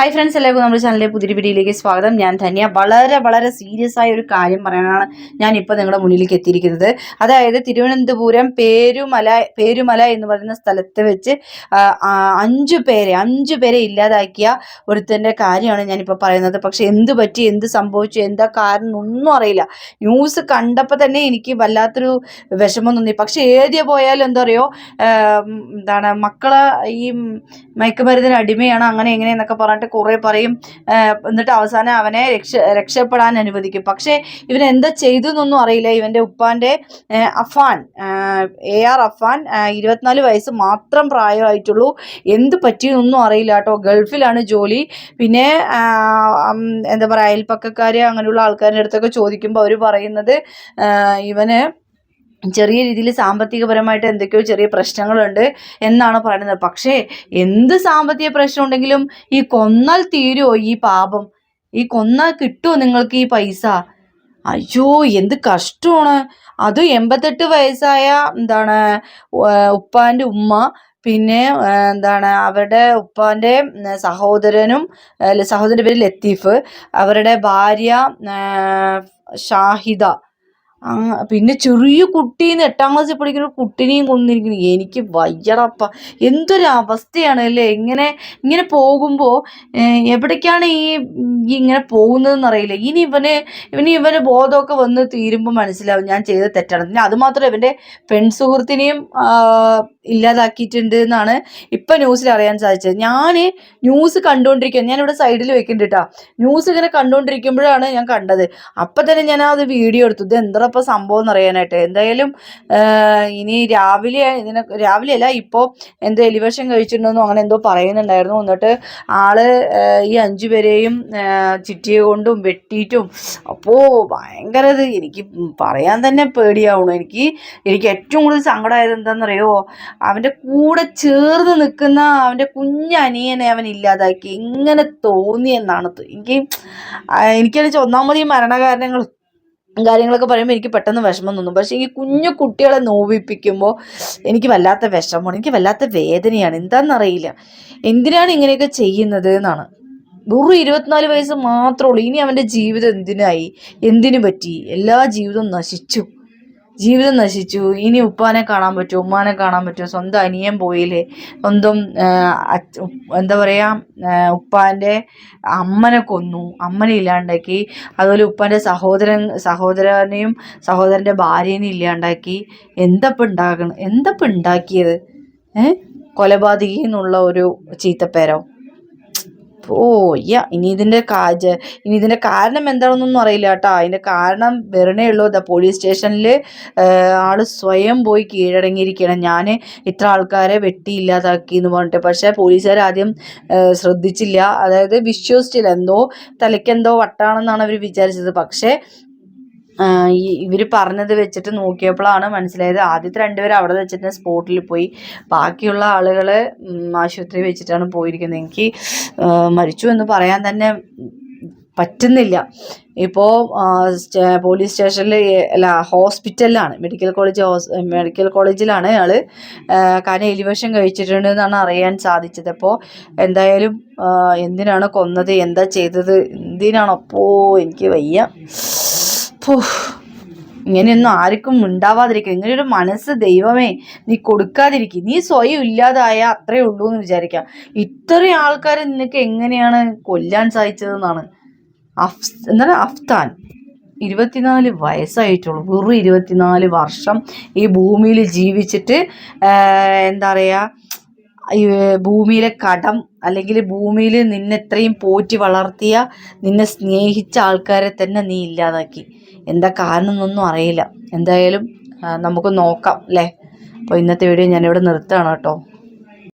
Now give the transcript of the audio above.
Hi friends, എല്ലാവർക്കും നമ്മുടെ ചാനലിലെ പുതിയ വീഡിയോയിലേക്ക് സ്വാഗതം. ഞാൻ ധന്യ. വളരെ സീരിയസ് ആയ ഒരു കാര്യം പറയാനാണ് ഞാനിപ്പോൾ നിങ്ങളുടെ മുന്നിലേക്ക് എത്തിയിരിക്കുന്നത്. അതായത് തിരുവനന്തപുരം പേരുമല എന്ന് പറയുന്ന സ്ഥലത്ത് വെച്ച് 5 പേരെ ഇല്ലാതാക്കിയ ഒരുത്തൻ്റെ കാര്യമാണ് ഞാനിപ്പോൾ പറയുന്നത്. പക്ഷെ എന്ത് പറ്റി, എന്ത് സംഭവിച്ചു, എന്താ കാരണം ഒന്നും അറിയില്ല. ന്യൂസ് കണ്ടപ്പോൾ തന്നെ എനിക്ക് വല്ലാത്തൊരു വിഷമം തോന്നി. പക്ഷെ ഏതിയ പോയാലും എന്താ പറയുക, മക്കളെ ഈ മയക്കുമരുന്നിന് അടിമയാണ്, അങ്ങനെ എങ്ങനെയെന്നൊക്കെ പറഞ്ഞിട്ട് കുറേ പറയും. എന്നിട്ട് അവസാനം അവനെ രക്ഷപ്പെടാൻ അനുവദിക്കും. പക്ഷേ ഇവൻ എന്താ ചെയ്തു എന്നൊന്നും അറിയില്ല. ഇവൻ്റെ ഉപ്പാൻ്റെ അഫാൻ, AR അഫാൻ, 24 വയസ്സ് മാത്രം പ്രായമായിട്ടുള്ളൂ. എന്ത് പറ്റിയെന്നൊന്നും അറിയില്ല കേട്ടോ. ഗൾഫിലാണ് ജോലി. പിന്നെ എന്താ പറയുക, അയൽപ്പക്കക്കാർ അങ്ങനെയുള്ള ആൾക്കാരുടെ അടുത്തൊക്കെ ചോദിക്കുമ്പോൾ അവർ പറയുന്നത് ഇവന് ചെറിയ രീതിയിൽ സാമ്പത്തികപരമായിട്ട് എന്തൊക്കെയോ ചെറിയ പ്രശ്നങ്ങളുണ്ട് എന്നാണ് പറയുന്നത്. പക്ഷേ എന്ത് സാമ്പത്തിക പ്രശ്നം ഉണ്ടെങ്കിലും ഈ കൊന്നാൽ തീരുമോ ഈ പാപം? ഈ കൊന്നാൽ കിട്ടുമോ നിങ്ങൾക്ക് ഈ പൈസ? അയ്യോ, എന്ത് കഷ്ടമാണ്. അത് 88 വയസ്സായ ഉപ്പാൻ്റെ ഉമ്മ, പിന്നെ അവരുടെ ഉപ്പാൻ്റെ സഹോദരൻ്റെ പേര് ലത്തീഫ്, അവരുടെ ഭാര്യ ഷാഹിദ, പിന്നെ ചെറിയ കുട്ടീന്ന് 8ാം ക്ലാസ്സിൽ പഠിക്കുന്ന കുട്ടീനെയും കൊന്നിരിക്കുന്നു. എനിക്ക് വയ്യടപ്പ. എന്തൊരു അവസ്ഥയാണ് അല്ലേ. ഇങ്ങനെ പോകുമ്പോൾ എവിടേക്കാണ് ഇങ്ങനെ പോകുന്നതെന്ന് അറിയില്ല. ഇനി ഇവന് ബോധമൊക്കെ വന്ന് തീരുമ്പോൾ മനസ്സിലാവും ഞാൻ ചെയ്ത തെറ്റാണ്. പിന്നെ അതുമാത്രം ഇവൻ്റെ പെൺസുഹൃത്തിനെയും ഇല്ലാതാക്കിയിട്ടുണ്ട് എന്നാണ് ഇപ്പം ന്യൂസിൽ അറിയാൻ സാധിച്ചത്. ഞാൻ ന്യൂസ് കണ്ടുകൊണ്ടിരിക്കുക, ഞാനിവിടെ സൈഡിൽ വെക്കുന്നുണ്ട് കേട്ടോ. ന്യൂസ് ഇങ്ങനെ കണ്ടുകൊണ്ടിരിക്കുമ്പോഴാണ് ഞാൻ കണ്ടത്. അപ്പം തന്നെ ഞാൻ അത് വീഡിയോ എടുത്തു. ഇത് എന്താ ഇപ്പോൾ സംഭവം എന്ന് അറിയാനായിട്ട്. എന്തായാലും ഇനി രാവിലെയല്ല, ഇപ്പോൾ എന്തോ എലിവേഷൻ കഴിച്ചിട്ടുണ്ടെന്നോ അങ്ങനെ എന്തോ പറയുന്നുണ്ടായിരുന്നു. എന്നിട്ട് ആള് ഈ 5 പേരെയും ചിറ്റിയ കൊണ്ടും വെട്ടിയിട്ടും, അപ്പോൾ ഭയങ്കര എനിക്ക് പറയാൻ തന്നെ പേടിയാവണം. എനിക്ക് ഏറ്റവും കൂടുതൽ സങ്കടമായത് എന്താണെന്നറിയോ, അവൻ്റെ കൂടെ ചേർന്ന് നിൽക്കുന്ന അവൻ്റെ കുഞ്ഞനിയനെ അവൻ ഇല്ലാതാക്കി. ഇങ്ങനെ തോന്നിയെന്നാണ് എനിക്കാണെന്ന് ഒന്നാമത് ഈ കാര്യങ്ങളൊക്കെ പറയുമ്പോൾ എനിക്ക് പെട്ടെന്ന് വിഷമം തോന്നും. പക്ഷേ ഈ കുഞ്ഞു കുട്ടികളെ നോവിപ്പിക്കുമ്പോൾ എനിക്ക് വല്ലാത്ത വിഷമമാണ്, എനിക്ക് വല്ലാത്ത വേദനയാണ്. എന്താണെന്നറിയില്ല, എന്തിനാണ് ഇങ്ങനെയൊക്കെ ചെയ്യുന്നത് എന്നാണ്. വെറും 24 വയസ്സ് മാത്രമേ ഉള്ളൂ. ഇനി അവൻ്റെ ജീവിതം എന്തിനു പറ്റി? എല്ലാ ജീവിതവും നശിച്ചു. ഇനി ഉപ്പാനെ കാണാൻ പറ്റുമോ, ഉമ്മാനെ കാണാൻ പറ്റുമോ? സ്വന്തം അനിയൻ പോയില്ലേ, സ്വന്തം എന്താ പറയുക, ഉപ്പാൻ്റെ അമ്മനെ കൊന്നു, അമ്മനെ ഇല്ലാണ്ടാക്കി. അതുപോലെ ഉപ്പാൻ്റെ സഹോദരനെയും സഹോദരൻ്റെ ഭാര്യേനെയും ഇല്ലാണ്ടാക്കി. എന്തപ്പം ഉണ്ടാക്കിയത്? കൊലപാതകി എന്നുള്ള ഒരു ചീത്തപ്പേരോ? ഇനി ഇതിൻ്റെ കാരണം എന്താണെന്നൊന്നും അറിയില്ല കേട്ടോ. അതിൻ്റെ കാരണം വരണേ ഉള്ളൂ. പോലീസ് സ്റ്റേഷനിൽ ആള് സ്വയം പോയി കീഴടങ്ങിയിരിക്കുകയാണ്. ഞാൻ ഇത്ര ആൾക്കാരെ വെട്ടിയില്ലാതാക്കി എന്ന് പറഞ്ഞിട്ട്. പക്ഷേ പോലീസുകാർ ആദ്യം ശ്രദ്ധിച്ചില്ല, അതായത് വിശ്വസിച്ചില്ല. തലയ്ക്കെന്തോ വട്ടാണെന്നാണ് അവർ വിചാരിച്ചത്. പക്ഷേ ഇവർ പറഞ്ഞത് വെച്ചിട്ട് നോക്കിയപ്പോഴാണ് മനസ്സിലായത്. ആദ്യത്തെ 2 പേര് അവിടെ വെച്ചിട്ട് സ്പോട്ടിൽ പോയി, ബാക്കിയുള്ള ആളുകൾ ആശുപത്രി വെച്ചിട്ടാണ് പോയിരിക്കുന്നത്. എനിക്ക് മരിച്ചു എന്ന് പറയാൻ തന്നെ പറ്റുന്നില്ല. ഇപ്പോൾ പോലീസ് സ്റ്റേഷനിൽ ഹോസ്പിറ്റലിലാണ്, മെഡിക്കൽ കോളേജിലാണ് ആൾ. കാരണം എലിവേഷൻ കഴിച്ചിട്ടുണ്ടെന്നാണ് അറിയാൻ സാധിച്ചത്. അപ്പോൾ എന്തായാലും എന്തിനാണ് കൊന്നത്, എന്താ ചെയ്തത്, എന്തിനാണപ്പോ എനിക്ക് വയ്യ. ഇങ്ങനെയൊന്നും ആർക്കും ഉണ്ടാവാതിരിക്കുക. ഇങ്ങനെയൊരു മനസ്സ് ദൈവമേ നീ കൊടുക്കാതിരിക്കുക. നീ സ്വയം ഇല്ലാതായ അത്രേ ഉള്ളൂ എന്ന് വിചാരിക്കാം. ഇത്രയും ആൾക്കാരെ നിനക്ക് എങ്ങനെയാണ് കൊല്ലാൻ സാധിച്ചതെന്നാണ്. അഫ്താൻ 24 വയസ്സായിട്ടുള്ളൂ. വെറും 24 വർഷം ഈ ഭൂമിയിൽ ജീവിച്ചിട്ട് എന്താ പറയുക, ഈ ഭൂമിയിലെ കടം, അല്ലെങ്കിൽ ഭൂമിയിൽ നിന്നെ എത്രയും പോറ്റി വളർത്തിയ, നിന്നെ സ്നേഹിച്ച ആൾക്കാരെ തന്നെ നീ ഇല്ലാതാക്കി. എന്താ കാരണം എന്നൊന്നും അറിയില്ല. എന്തായാലും നമുക്ക് നോക്കാം അല്ലേ. അപ്പോൾ ഇന്നത്തെ വീഡിയോ ഞാനിവിടെ നിർത്തുകയാണ് കേട്ടോ.